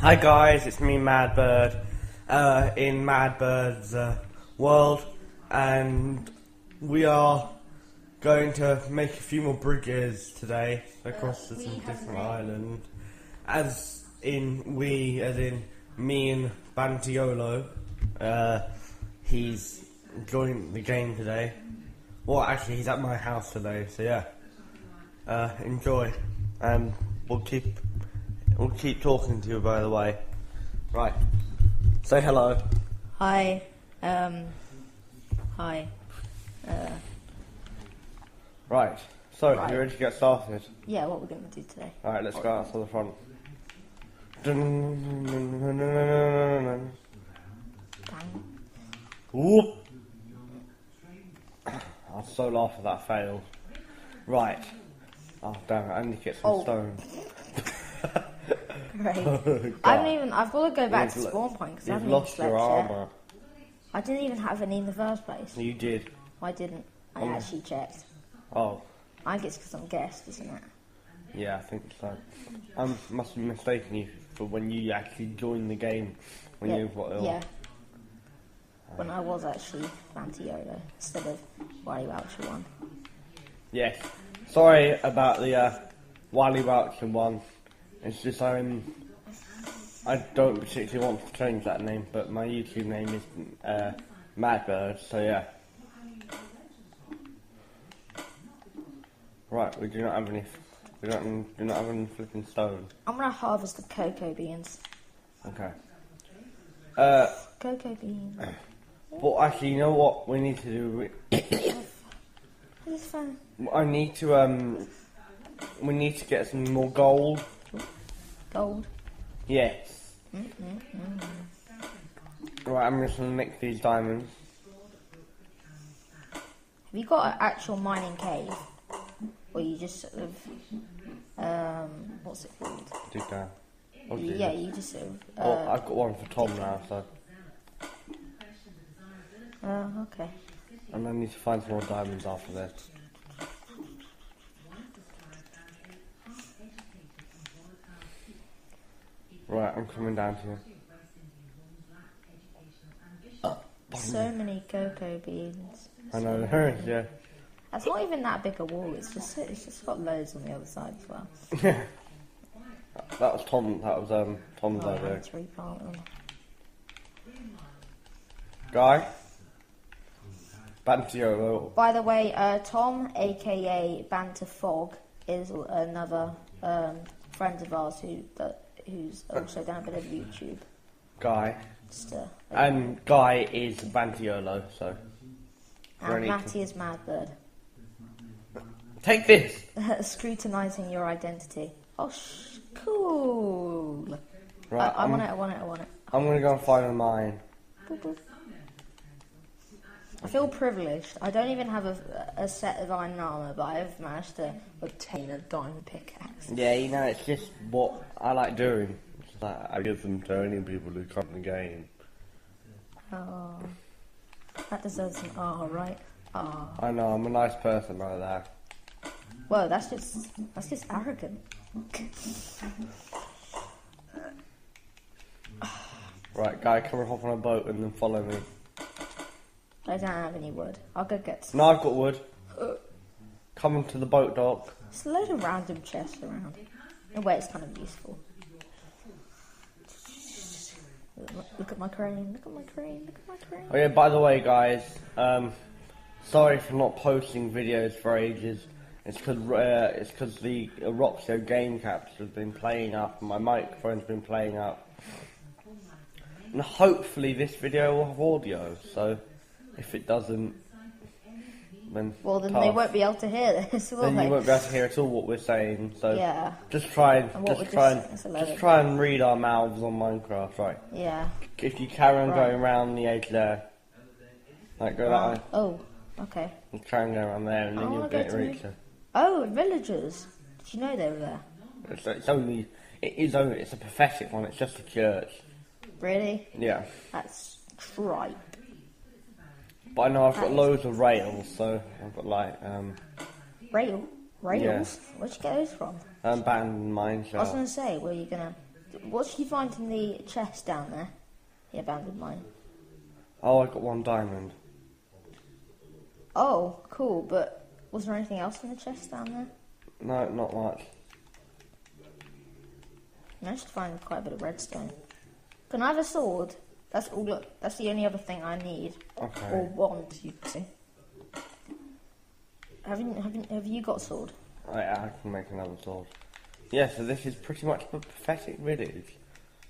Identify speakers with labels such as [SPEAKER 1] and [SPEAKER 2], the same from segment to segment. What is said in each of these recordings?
[SPEAKER 1] Hi guys, it's me Madbird, in Madbird's world, and we are going to make a few more bridges today across some different islands. As in me and Bantiolo. He's joined the game today. Well, actually, he's at my house today, so yeah. Enjoy, and we'll keep talking to you, by the way. Right. Say hello.
[SPEAKER 2] Hi. Hi.
[SPEAKER 1] Right. So,
[SPEAKER 2] Right.
[SPEAKER 1] you ready to get started?
[SPEAKER 2] Yeah, what we're going to do today.
[SPEAKER 1] Alright, let's go out to the front.
[SPEAKER 2] Bang.
[SPEAKER 1] Whoop. I'll so laugh if that failed. Right. Oh, damn it, I need to get some stone.
[SPEAKER 2] Right.
[SPEAKER 1] God.
[SPEAKER 2] I've got to go back to
[SPEAKER 1] You've
[SPEAKER 2] spawn point because I
[SPEAKER 1] You've
[SPEAKER 2] haven't even
[SPEAKER 1] lost
[SPEAKER 2] slept
[SPEAKER 1] your
[SPEAKER 2] yet.
[SPEAKER 1] armour.
[SPEAKER 2] I didn't even have any in the first place.
[SPEAKER 1] You did.
[SPEAKER 2] I didn't. I actually checked.
[SPEAKER 1] Oh,
[SPEAKER 2] I think it's because I'm guest, isn't it?
[SPEAKER 1] yeah, I think so. I must have mistaken you for when you actually joined the game. When you were ill.
[SPEAKER 2] Yeah. When I was actually Bantiolo instead of Wally Woucher 1.
[SPEAKER 1] Yes. Sorry about the Wily Woucher one. It's just I don't particularly want to change that name, but my YouTube name is Madbird, so yeah. Right, we do not have any flipping stone.
[SPEAKER 2] I'm going to harvest the cocoa beans.
[SPEAKER 1] Okay.
[SPEAKER 2] Cocoa beans.
[SPEAKER 1] But actually, you know what we need to do?
[SPEAKER 2] It's fine.
[SPEAKER 1] I need to we need to get some more gold.
[SPEAKER 2] Gold.
[SPEAKER 1] Yes. Right, I'm just gonna mix these diamonds.
[SPEAKER 2] Have you got an actual mining cave? Or you just sort of, what's it called?
[SPEAKER 1] Do that.
[SPEAKER 2] Yeah, you just sort of,
[SPEAKER 1] Well, I've got one for Tom now, so.
[SPEAKER 2] okay.
[SPEAKER 1] And I need to find some more diamonds after this. Right, I'm coming down to you.
[SPEAKER 2] So many cocoa beans.
[SPEAKER 1] I know, yeah.
[SPEAKER 2] That's not even that big a wall, it's just got loads on the other side as well.
[SPEAKER 1] That was Tom's idea.
[SPEAKER 2] Let's replant them.
[SPEAKER 1] Guy? Bantiolo.
[SPEAKER 2] By the way, Tom, aka Banter Fog, is another friend of ours who's also done a bit of YouTube.
[SPEAKER 1] Guy.
[SPEAKER 2] Just,
[SPEAKER 1] And Guy is Bantiolo, so.
[SPEAKER 2] and Matty is Madbird.
[SPEAKER 1] Take this!
[SPEAKER 2] Scrutinising your identity. Oh, cool.
[SPEAKER 1] Right,
[SPEAKER 2] I want it.
[SPEAKER 1] I'm gonna go and find a mine.
[SPEAKER 2] Boop, boop. I feel privileged. I don't even have a set of iron armour, but I've managed to obtain a diamond pickaxe.
[SPEAKER 1] Yeah, you know, it's just what I like doing. It's like I give them to only people who come to the game.
[SPEAKER 2] Oh, that deserves an R, right? R.
[SPEAKER 1] I know, I'm a nice person like that.
[SPEAKER 2] Whoa, that's just arrogant.
[SPEAKER 1] Right, Guy, come and hop on a boat and then follow me.
[SPEAKER 2] I don't have any wood. I'll go get some.
[SPEAKER 1] No, I've got wood. Come to the boat dock.
[SPEAKER 2] There's a load of random chests around. In a way, it's kind of useful. Look at my crane, look at my crane, look at my crane.
[SPEAKER 1] Oh yeah, by the way, guys, sorry for not posting videos for ages. It's because the Roxio game capture has been playing up and my microphone's been playing up. And hopefully this video will have audio, so if it doesn't, then
[SPEAKER 2] they won't be able to hear this, will
[SPEAKER 1] then
[SPEAKER 2] they?
[SPEAKER 1] you won't be able to hear at all what we're saying. So
[SPEAKER 2] Yeah.
[SPEAKER 1] just try
[SPEAKER 2] it's a load
[SPEAKER 1] just
[SPEAKER 2] of-
[SPEAKER 1] try and read our mouths on Minecraft, right?
[SPEAKER 2] Yeah.
[SPEAKER 1] If you carry on
[SPEAKER 2] Right.
[SPEAKER 1] going around the edge there, like go that way,
[SPEAKER 2] Oh, okay.
[SPEAKER 1] and try and go around there, and
[SPEAKER 2] I
[SPEAKER 1] then you'll
[SPEAKER 2] wanna
[SPEAKER 1] get
[SPEAKER 2] go to
[SPEAKER 1] reach it.
[SPEAKER 2] Oh, villagers. Did you know they were there?
[SPEAKER 1] It's a pathetic one. It's just a church.
[SPEAKER 2] Really?
[SPEAKER 1] Yeah,
[SPEAKER 2] That's tripe.
[SPEAKER 1] but I know I've got
[SPEAKER 2] That is-
[SPEAKER 1] loads of rails, so I've got like
[SPEAKER 2] Rails? Where'd you get those from?
[SPEAKER 1] abandoned mine
[SPEAKER 2] I was
[SPEAKER 1] shaft.
[SPEAKER 2] gonna say, were you gonna What did you find in the chest down there? The abandoned mine.
[SPEAKER 1] Oh, I got 1 diamond.
[SPEAKER 2] Oh, cool, but was there anything else in the chest down there?
[SPEAKER 1] No, not much.
[SPEAKER 2] I managed to find quite a bit of redstone. Can I have a sword? That's all. That's the only other thing I need.
[SPEAKER 1] Okay.
[SPEAKER 2] Or want, you could say. Have you got a sword?
[SPEAKER 1] I can make another sword. Yeah, so this is pretty much a pathetic village.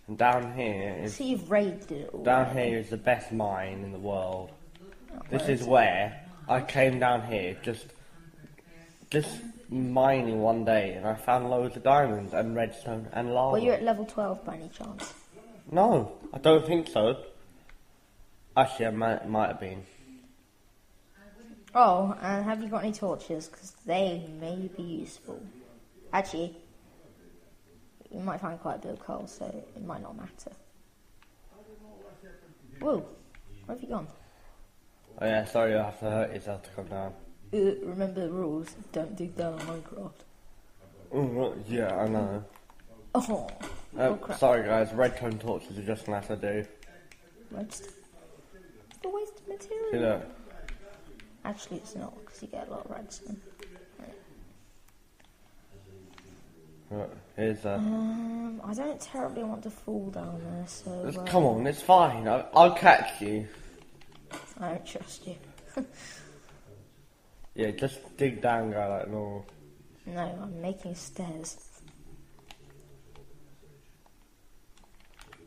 [SPEAKER 1] And down here is...
[SPEAKER 2] So you've raided it all.
[SPEAKER 1] Down here is the best mine in the world. This
[SPEAKER 2] where
[SPEAKER 1] is where I came down here just mining one day, and I found loads of diamonds and redstone and lava.
[SPEAKER 2] Well, you're at level 12 by any chance?
[SPEAKER 1] No, I don't think so. Actually, I might have been.
[SPEAKER 2] Oh, and have you got any torches? Because they may be useful. Actually, you might find quite a bit of coal, so it might not matter. Whoa, where have you gone?
[SPEAKER 1] Oh yeah, sorry, you'll have to hurt yourself to come down.
[SPEAKER 2] Remember the rules, don't dig down on Minecraft.
[SPEAKER 1] Oh, yeah, I know.
[SPEAKER 2] Oh, crap.
[SPEAKER 1] Sorry guys, redstone torches are just nice to do.
[SPEAKER 2] Redstone? It's a waste of material.
[SPEAKER 1] See that?
[SPEAKER 2] Actually, it's not, because you get a lot of redstone.
[SPEAKER 1] Right, here's
[SPEAKER 2] I don't terribly want to fall down there, so...
[SPEAKER 1] come on, it's fine. I'll catch you.
[SPEAKER 2] I don't trust you.
[SPEAKER 1] Yeah, just dig down, guy, like normal.
[SPEAKER 2] No, I'm making stairs.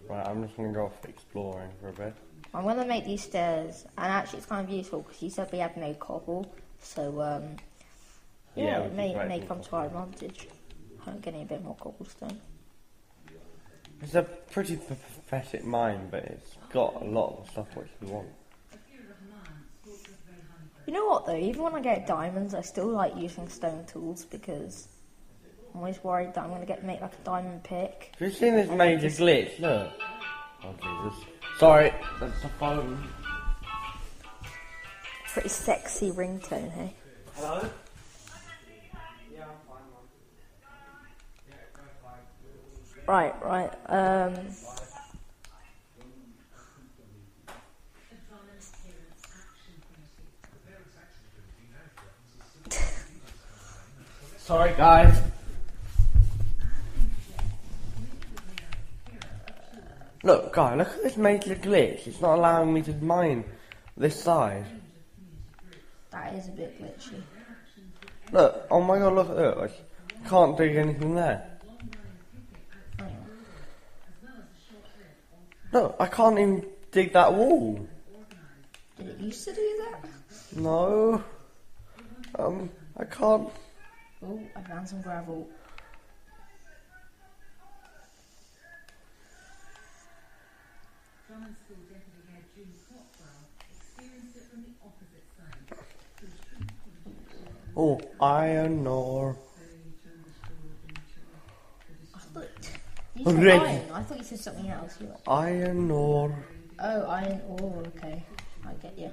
[SPEAKER 1] Right, I'm just gonna go off exploring for a bit.
[SPEAKER 2] I'm going to make these stairs, and actually it's kind of useful, because you said we had no cobble, so,
[SPEAKER 1] Yeah,
[SPEAKER 2] it
[SPEAKER 1] which
[SPEAKER 2] may
[SPEAKER 1] is great.
[SPEAKER 2] come to our advantage. I'm getting a bit more cobblestone.
[SPEAKER 1] It's a pretty pathetic mine, but it's got a lot of stuff which we want.
[SPEAKER 2] You know what though, even when I get diamonds, I still like using stone tools, because I'm always worried that I'm going to make like a diamond pick.
[SPEAKER 1] Have you seen this major glitch? Look. Oh Jesus. Sorry, that's the phone.
[SPEAKER 2] Pretty sexy ringtone, hey?
[SPEAKER 1] Hello?
[SPEAKER 2] Right.
[SPEAKER 1] Sorry guys. Look, guy, look at this major glitch. It's not allowing me to mine this side.
[SPEAKER 2] That is a bit glitchy.
[SPEAKER 1] Look, oh my god, look at it. I can't dig anything there. Look, I can't even dig that wall.
[SPEAKER 2] Did it used to do that?
[SPEAKER 1] No. I can't.
[SPEAKER 2] Oh, I found some gravel.
[SPEAKER 1] Oh, iron ore.
[SPEAKER 2] You said
[SPEAKER 1] Red.
[SPEAKER 2] iron. I thought you said something else. You're like,
[SPEAKER 1] Iron ore.
[SPEAKER 2] oh, iron ore. Okay, I get you.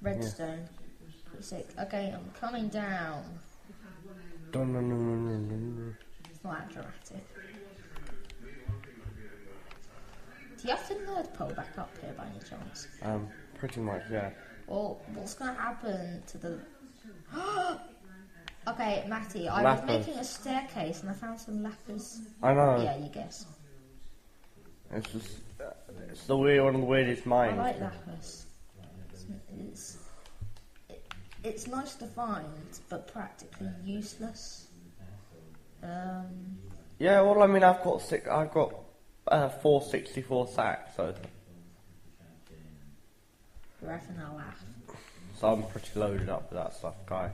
[SPEAKER 2] Redstone. Pretty sick. Okay, I'm coming down. It's not that dramatic. Do you have to nerd pole back up here by any chance?
[SPEAKER 1] Pretty much, yeah.
[SPEAKER 2] Well, what's going to happen to the... Okay, Matty, I
[SPEAKER 1] Lapis.
[SPEAKER 2] was making a staircase and I found some lapis.
[SPEAKER 1] I know.
[SPEAKER 2] Yeah, you guess.
[SPEAKER 1] It's just, it's the weird, one of the weirdest
[SPEAKER 2] I
[SPEAKER 1] mines.
[SPEAKER 2] like lapis. It's nice to find, but practically useless.
[SPEAKER 1] Yeah, well, I mean, I've got 464 sacks, so
[SPEAKER 2] You're having a laugh.
[SPEAKER 1] I'm pretty loaded up with that stuff, guy.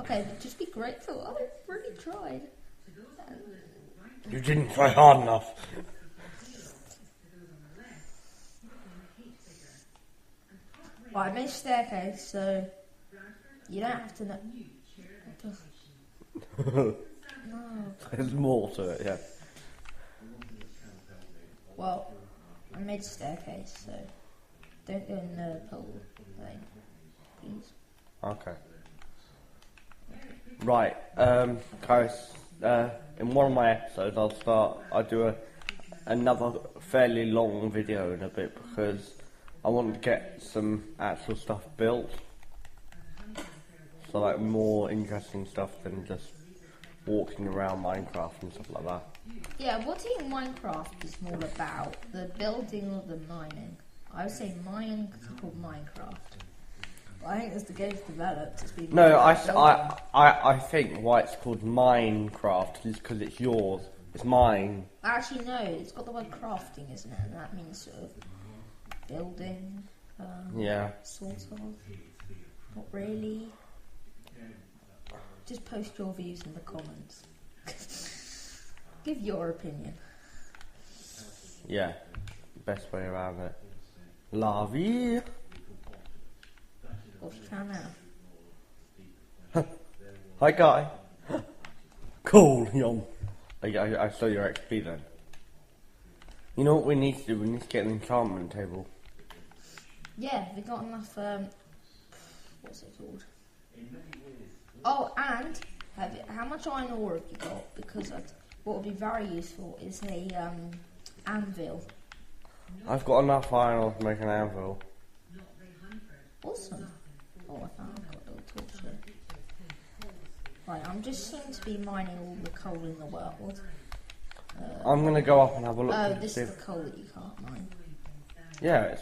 [SPEAKER 2] Okay, but just be grateful. I really tried.
[SPEAKER 1] You didn't try hard enough.
[SPEAKER 2] Right, I made a staircase, so you don't have to know. No.
[SPEAKER 1] There's more to it, yeah.
[SPEAKER 2] Well, I made a staircase, so don't go in the pole thing, please.
[SPEAKER 1] Okay. Right, guys, in one of my episodes, I'll do another fairly long video in a bit because I want to get some actual stuff built. So like more interesting stuff than just walking around Minecraft and stuff like that.
[SPEAKER 2] Yeah, what do you think Minecraft is more about? The building or the mining? I would say mining because it's called Minecraft. I think as the game's developed, it's been...
[SPEAKER 1] No, I think why it's called Minecraft is because it's yours. It's mine.
[SPEAKER 2] Actually, no, it's got the word crafting, isn't it? And that means sort of building.
[SPEAKER 1] Yeah.
[SPEAKER 2] Sort of. Not really. Just post your views in the comments. Give your opinion.
[SPEAKER 1] Yeah. Best way around it. La vie.
[SPEAKER 2] What have you found now?
[SPEAKER 1] Hi, guy. Cool, young. I saw your XP then. You know what we need to do? We need to get an enchantment table.
[SPEAKER 2] Yeah, we got enough, what's it called? Oh, and how much iron ore have you got? Because what would be very useful is a anvil.
[SPEAKER 1] I've got enough iron ore to make an anvil.
[SPEAKER 2] Awesome. Oh, I found I've got a little torch here. Right, I'm just soon to be mining all the coal in the world.
[SPEAKER 1] I'm gonna go up and have a look.
[SPEAKER 2] Oh, this is the coal that you can't mine.
[SPEAKER 1] Yeah.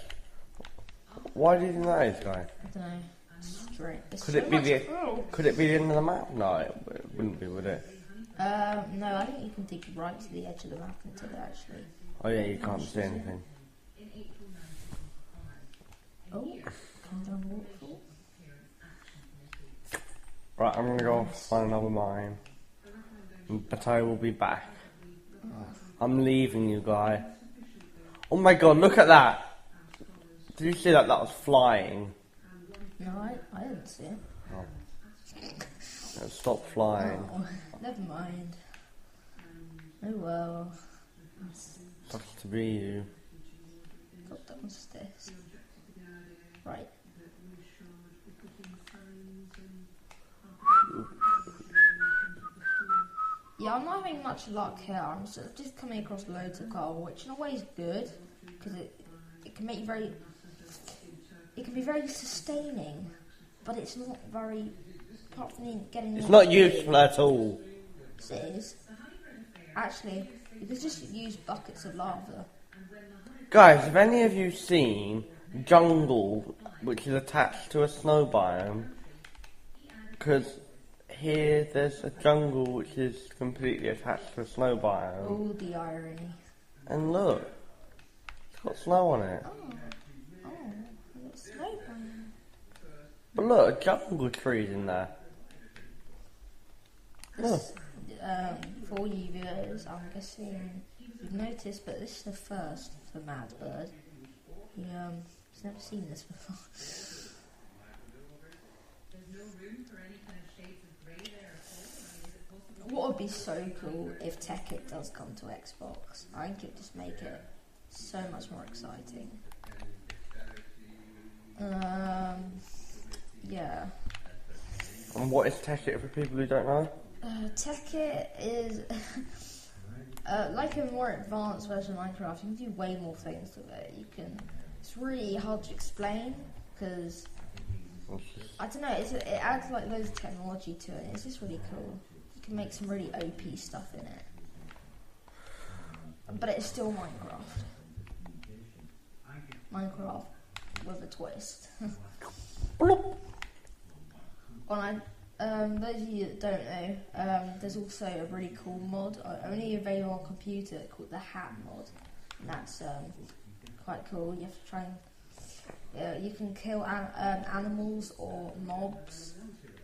[SPEAKER 1] Why do you think that is, guy?
[SPEAKER 2] I don't know. Straight.
[SPEAKER 1] Could it be the end of the map? No, it wouldn't be, would it?
[SPEAKER 2] No, I think you can dig right to the edge of the map until it actually.
[SPEAKER 1] Oh yeah, you can't see anything.
[SPEAKER 2] Oh, come down the waterfall.
[SPEAKER 1] Right, I'm gonna go find another mine. But I will be back. I'm leaving you, guy. Oh my god, look at that! Did you see that? That was flying.
[SPEAKER 2] No, I didn't see it.
[SPEAKER 1] Oh. Stop flying.
[SPEAKER 2] Oh, never mind. Oh well.
[SPEAKER 1] Sucks to be you.
[SPEAKER 2] Got downstairs. Right. Yeah, I'm not having much luck here. I'm sort of just coming across loads of coal, which in a way is good because it can make you very. It can be very sustaining, but it's not very. Apart from getting.
[SPEAKER 1] It's not useful at all.
[SPEAKER 2] It is. Actually, you could just use buckets of lava.
[SPEAKER 1] Guys, have any of you seen jungle which is attached to a snow biome? Because here there's a jungle which is completely attached to a snow biome.
[SPEAKER 2] Oh, the irony.
[SPEAKER 1] And look, it's got snow on it.
[SPEAKER 2] Oh, it's snow biome.
[SPEAKER 1] But look, a jungle tree's in there. Look.
[SPEAKER 2] For you viewers, I'm guessing you've noticed, but this is the first for Mad Bird. He's never seen this before. What would be so cool if Tekkit does come to Xbox? I think it'd just make it so much more exciting. Yeah.
[SPEAKER 1] And what is Tekkit for people who don't know?
[SPEAKER 2] Tekkit is like a more advanced version of Minecraft. You can do way more things with it. It's really hard to explain because I don't know. It adds like loads of technology to it. It's just really cool. You can make some really OP stuff in it, but it's still Minecraft. Minecraft with a twist. Those of you that don't know, there's also a really cool mod, only available on computer, called the Hat mod. And that's quite cool. You have to try and you can kill animals or mobs,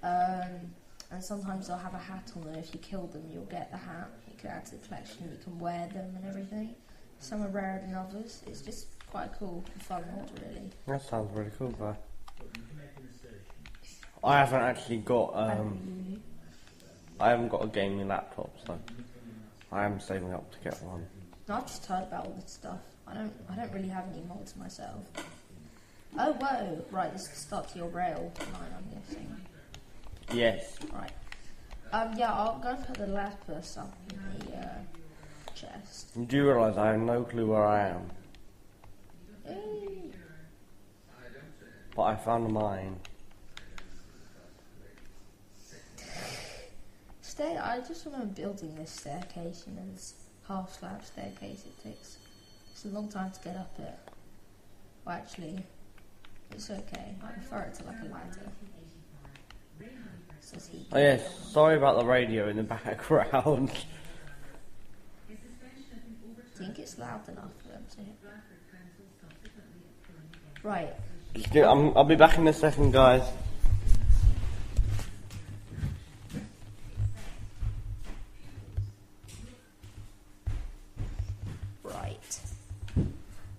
[SPEAKER 2] and sometimes they'll have a hat on them. If you kill them, you'll get the hat. You can add to the collection. You can wear them and everything. Some are rarer than others. It's just quite a cool and fun mod, really.
[SPEAKER 1] That sounds really cool, guy. I haven't actually got I haven't got a gaming laptop, so I am saving up to get one.
[SPEAKER 2] No, I've just heard about all this stuff. I don't really have any mods myself. Oh whoa! Right, this is the start to your rail line, I'm guessing.
[SPEAKER 1] Yes.
[SPEAKER 2] Right. Yeah, I'll go and put the lapis up in the chest.
[SPEAKER 1] You do realise I have no clue where I am,
[SPEAKER 2] Hey.
[SPEAKER 1] but I found a mine.
[SPEAKER 2] I just remember building this staircase, you know, this half slab staircase. It's a long time to get up it. Well, actually, it's okay. I prefer it to like a ladder. Says he.
[SPEAKER 1] Oh yes, sorry about the radio in the background.
[SPEAKER 2] Think it's loud enough for them to hear. Right.
[SPEAKER 1] I'll be back in a second, guys.
[SPEAKER 2] Right.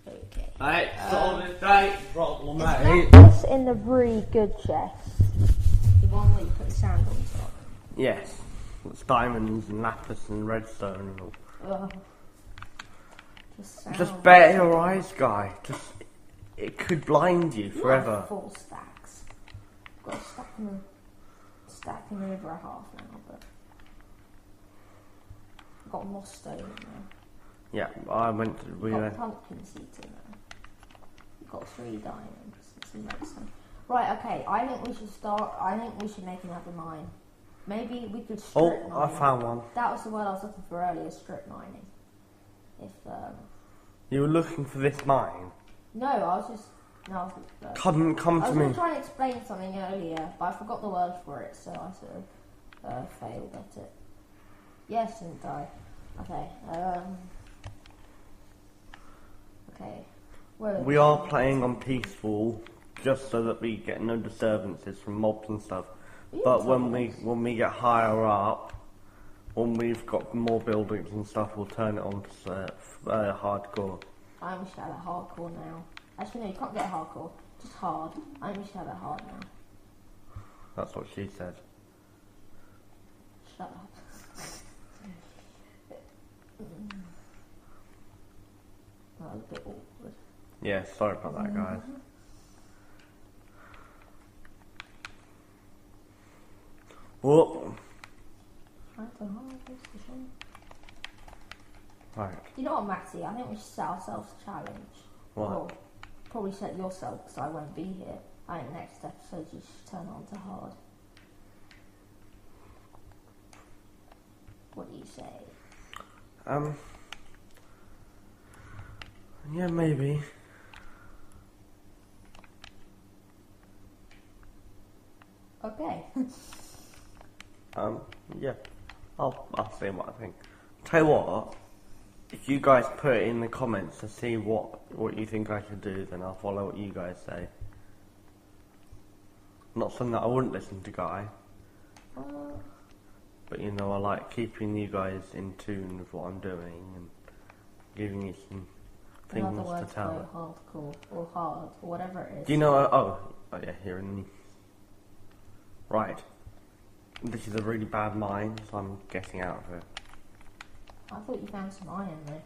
[SPEAKER 2] Okay.
[SPEAKER 1] Right, solid date problem, mate.
[SPEAKER 2] That's in the really good chest. The one where you put the sand on top.
[SPEAKER 1] Yes, it's diamonds and lapis and redstone and all.
[SPEAKER 2] Ugh.
[SPEAKER 1] Just bare your eyes, guy. It could blind you forever.
[SPEAKER 2] 4 stacks. Got a stacking over a half now, but got moss stone in there.
[SPEAKER 1] Yeah, we
[SPEAKER 2] Got
[SPEAKER 1] went.
[SPEAKER 2] pumpkin seeds in there. Got 3 diamonds and some redstone. Right, okay. I think we should make another mine. Maybe we could strip mine.
[SPEAKER 1] I found one.
[SPEAKER 2] That was the word I was looking for earlier, strip mining. If
[SPEAKER 1] You were looking for this mine?
[SPEAKER 2] no, I was just
[SPEAKER 1] Come
[SPEAKER 2] I
[SPEAKER 1] to
[SPEAKER 2] was
[SPEAKER 1] me.
[SPEAKER 2] going to try and explain something earlier, but I forgot the word for it, so I sort of failed at it. Yes, didn't I? Okay. Okay.
[SPEAKER 1] We are playing on peaceful, just so that we get no disturbances from mobs and stuff. But when we get higher up, when we've got more buildings and stuff, we'll turn it on to hardcore.
[SPEAKER 2] I wish I had a hardcore now. Actually, no, you can't get hardcore. Just hard. I wish I had a hard now.
[SPEAKER 1] That's what she said.
[SPEAKER 2] Shut up. That was a bit awkward.
[SPEAKER 1] Yeah, sorry about that, guys. Whoa. Right.
[SPEAKER 2] You know what, Matty? I think we should set ourselves a challenge.
[SPEAKER 1] What?
[SPEAKER 2] Or probably set yourself, because I won't be here. I think next episode you should turn on to hard. What do you say?
[SPEAKER 1] Yeah, maybe.
[SPEAKER 2] Okay.
[SPEAKER 1] Yeah. I'll see what I think. Tell you what, if you guys put it in the comments to see what you think I should do, then I'll follow what you guys say. Not saying that I wouldn't listen to Guy, but you know, I like keeping you guys in tune with what I'm doing and giving you some things
[SPEAKER 2] Another word
[SPEAKER 1] to tell.
[SPEAKER 2] for hardcore or hard or whatever it is.
[SPEAKER 1] Do you know? Oh yeah, here in. Right. This is a really bad mine, so I'm getting out of it.
[SPEAKER 2] I thought you found some iron though.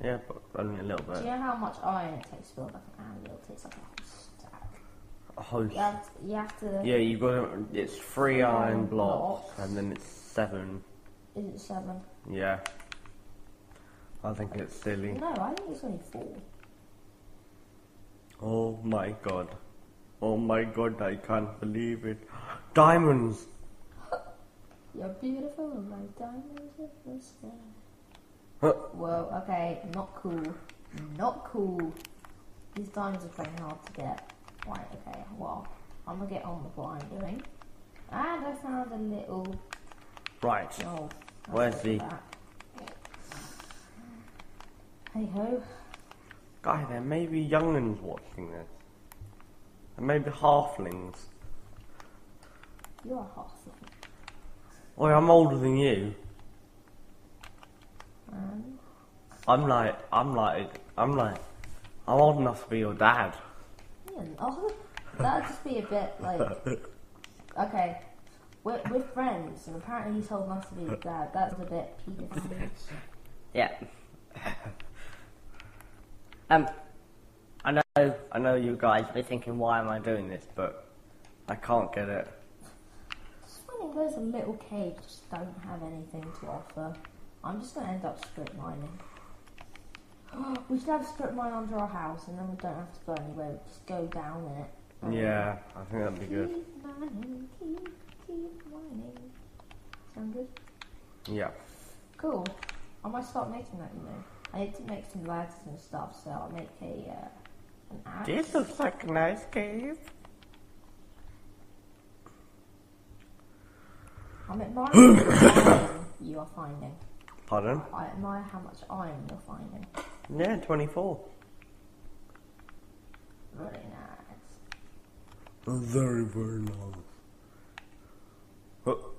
[SPEAKER 1] Yeah, but only a little bit.
[SPEAKER 2] Do you know how much iron it takes to build like an anvil? It takes like a whole stack.
[SPEAKER 1] A whole.
[SPEAKER 2] You have to.
[SPEAKER 1] Yeah, you got to, it's 3 iron blocks, and then it's 7.
[SPEAKER 2] Is it 7?
[SPEAKER 1] Yeah. I think it's silly.
[SPEAKER 2] No, I think it's only 4.
[SPEAKER 1] Oh my god. Oh my god, I can't believe it. Diamonds!
[SPEAKER 2] You're beautiful like diamonds in the sky.
[SPEAKER 1] Huh.
[SPEAKER 2] Whoa, okay, not cool. Not cool. These diamonds are pretty hard to get. Right, okay, well, I'm gonna get on with what I'm doing. And I found a little...
[SPEAKER 1] Right.
[SPEAKER 2] Oh,
[SPEAKER 1] Where's the...
[SPEAKER 2] Hey ho.
[SPEAKER 1] Guy, there may be young'uns watching this. And maybe halflings.
[SPEAKER 2] You're a halfling.
[SPEAKER 1] Oi, I'm older than you. I'm old enough to be your dad.
[SPEAKER 2] Yeah, oh, that'd just be a bit like... Okay, we're friends, and apparently he's old enough to be your dad. That's a bit pedophile.
[SPEAKER 1] Yeah. I know you guys be thinking, why am I doing this? But I can't get it.
[SPEAKER 2] It's funny there's a little cave just don't have anything to offer. I'm just going to end up strip mining. We should have a strip mine under our house and then we don't have to go anywhere, we just go down in it.
[SPEAKER 1] Yeah, I think that'd be good.
[SPEAKER 2] Keep mining, keep mining. Sound good?
[SPEAKER 1] Yeah.
[SPEAKER 2] Cool. I might start making that, you know. I need to make some ladders and stuff, so I'll make an axe.
[SPEAKER 1] This looks like a nice cave.
[SPEAKER 2] I'm admiring how much iron you are finding.
[SPEAKER 1] Pardon?
[SPEAKER 2] I admire how much iron you're finding.
[SPEAKER 1] Yeah, 24.
[SPEAKER 2] Really nice.
[SPEAKER 1] Very, very nice. Oh.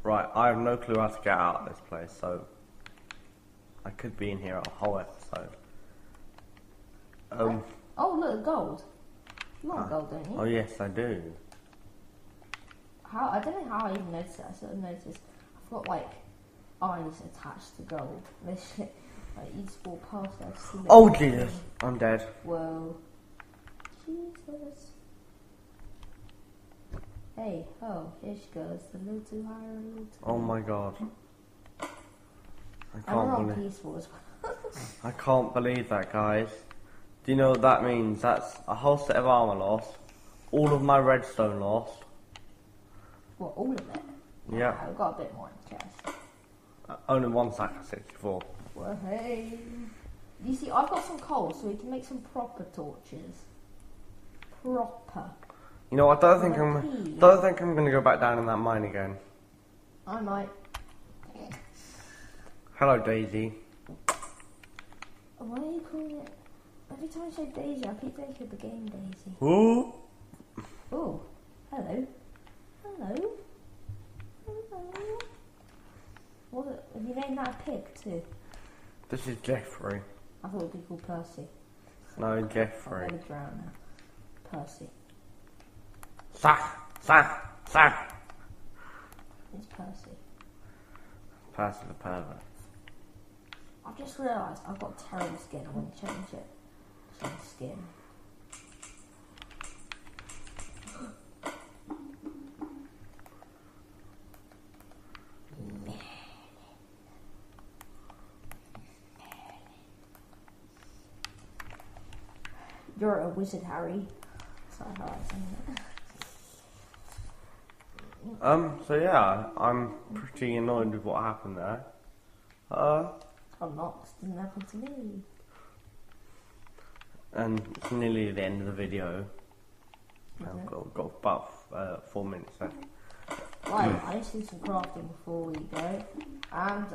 [SPEAKER 1] Right, I have no clue how to get out of this place, so I could be in here a whole episode.
[SPEAKER 2] Oh, look, gold. You want gold, don't you?
[SPEAKER 1] Oh yes, I do.
[SPEAKER 2] I don't know how I even noticed that. I sort of noticed I've got like eyes attached to gold. This shit, like you just walk past there. See
[SPEAKER 1] Oh Jesus, I'm dead.
[SPEAKER 2] Whoa. Jesus. Hey, oh, here she goes. A little too high, a little too
[SPEAKER 1] Oh my god. I
[SPEAKER 2] And we're
[SPEAKER 1] can't
[SPEAKER 2] on
[SPEAKER 1] believe
[SPEAKER 2] peaceful as well.
[SPEAKER 1] I can't believe that, guys. Do you know what that means? That's a whole set of armor lost, all of my redstone lost.
[SPEAKER 2] What, all of it?
[SPEAKER 1] Yeah.
[SPEAKER 2] I've got a bit more in the chest.
[SPEAKER 1] Only one sack of 64.
[SPEAKER 2] Well, hey. You see, I've got some coal, so we can make some proper torches. Proper.
[SPEAKER 1] You know, I don't think I'm gonna go back down in that mine again.
[SPEAKER 2] I might.
[SPEAKER 1] Hello, Daisy.
[SPEAKER 2] Why are you calling it? Every time I say Daisy, I keep thinking of the game Daisy.
[SPEAKER 1] Ooh.
[SPEAKER 2] Oh, hello. Hello. Hello. What? Have you named that a pig too?
[SPEAKER 1] This is Jeffrey.
[SPEAKER 2] I thought it would be called Percy.
[SPEAKER 1] No,
[SPEAKER 2] I'm
[SPEAKER 1] Jeffrey.
[SPEAKER 2] going to drown now. Percy.
[SPEAKER 1] Sa.
[SPEAKER 2] It's Percy.
[SPEAKER 1] Percy the pervert.
[SPEAKER 2] I've just realised I've got terrible skin. I want to change it. Change skin. You're a wizard, Harry. Sorry, how I saying that.
[SPEAKER 1] So yeah, I'm pretty annoyed with what happened there.
[SPEAKER 2] I'm not, 'cause it didn't happen to me.
[SPEAKER 1] And it's nearly the end of the video. I've got about 4 minutes left.
[SPEAKER 2] Right, I need to do some crafting before we go. And,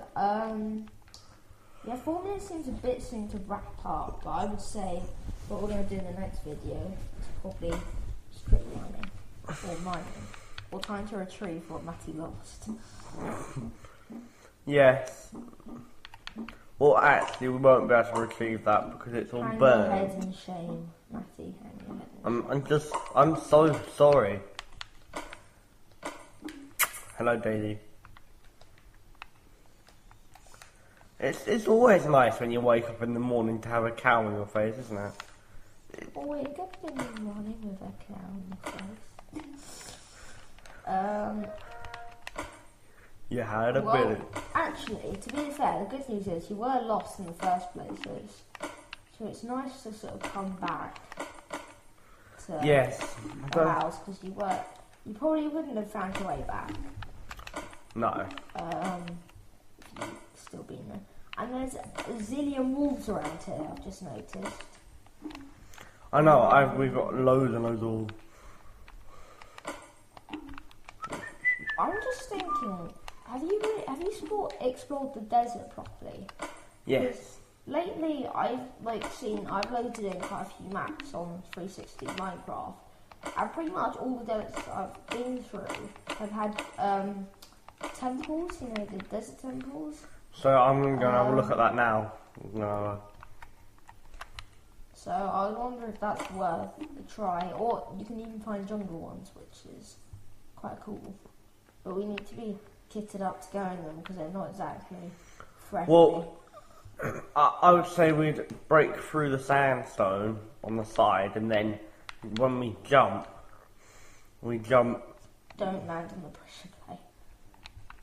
[SPEAKER 2] yeah, 4 minutes seems a bit soon to wrap up, but I would say what we're going to do in the next video is probably strip mining, or mining, or trying to retrieve what Matty lost.
[SPEAKER 1] Yes. Well, actually, we won't be able to retrieve that because it's all
[SPEAKER 2] Hang
[SPEAKER 1] burned.
[SPEAKER 2] your head in shame, Matty, hang your head in shame.
[SPEAKER 1] I'm so sorry. Hello, Daisy. It's always nice when you wake up in the morning to have a cow in your face, isn't it?
[SPEAKER 2] Oh, wait, get been running with a cow in the face.
[SPEAKER 1] You had a
[SPEAKER 2] Well,
[SPEAKER 1] bit.
[SPEAKER 2] actually, to be fair, the good news is you were lost in the first place, so it's nice to sort of come back to
[SPEAKER 1] Yes.
[SPEAKER 2] the house, because you probably wouldn't have found your way back.
[SPEAKER 1] No.
[SPEAKER 2] If you'd still been there. And there's a zillion wolves around here, I've just noticed.
[SPEAKER 1] I know. We've got loads and loads of.
[SPEAKER 2] I'm just thinking, have you explored the desert properly?
[SPEAKER 1] Yes.
[SPEAKER 2] Lately, I've loaded in quite a few maps on 360 Minecraft, and pretty much all the deserts I've been through have had temples, you know, the desert temples.
[SPEAKER 1] So I'm going to have a look at that now. No.
[SPEAKER 2] So I wonder if that's worth a try, or you can even find jungle ones, which is quite cool. But we need to be kitted up to go in them because they're not exactly fresh.
[SPEAKER 1] Well, I would say we'd break through the sandstone on the side, and then when we jump
[SPEAKER 2] don't land on the pressure plate.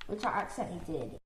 [SPEAKER 2] Which I accidentally did.